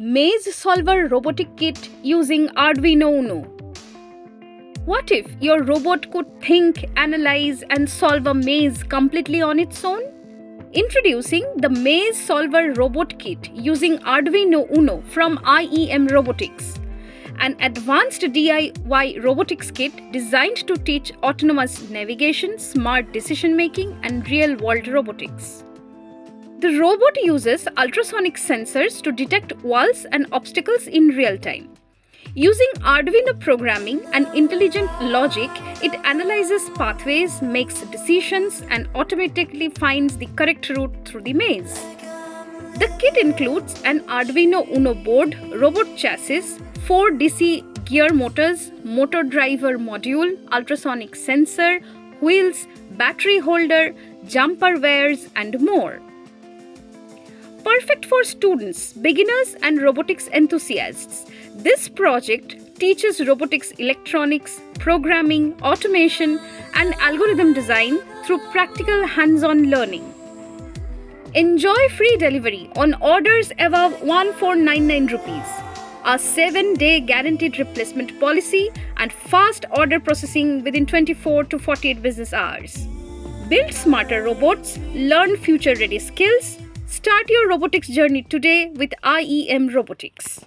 Maze Solver Robotic Kit using Arduino Uno. What if your robot could think, analyze, and solve a maze completely on its own? Introducing the Maze Solver Robot Kit using Arduino Uno from IEM Robotics, an advanced DIY robotics kit designed to teach autonomous navigation, smart decision making, and real-world robotics. The robot uses ultrasonic sensors to detect walls and obstacles in real time. Using Arduino programming and intelligent logic, it analyzes pathways, makes decisions, and automatically finds the correct route through the maze. The kit includes an Arduino Uno Board, robot chassis, 4 DC gear motors, motor driver module, ultrasonic sensor, wheels, battery holder, jumper wires, and more. Perfect for students, beginners, and robotics enthusiasts, this project teaches robotics electronics, programming, automation, and algorithm design through practical hands-on learning. Enjoy free delivery on orders above 1499 rupees, a 7-day guaranteed replacement policy, and fast order processing within 24 to 48 business hours. Build smarter robots, learn future-ready skills. Start your robotics journey today with IEM Robotics.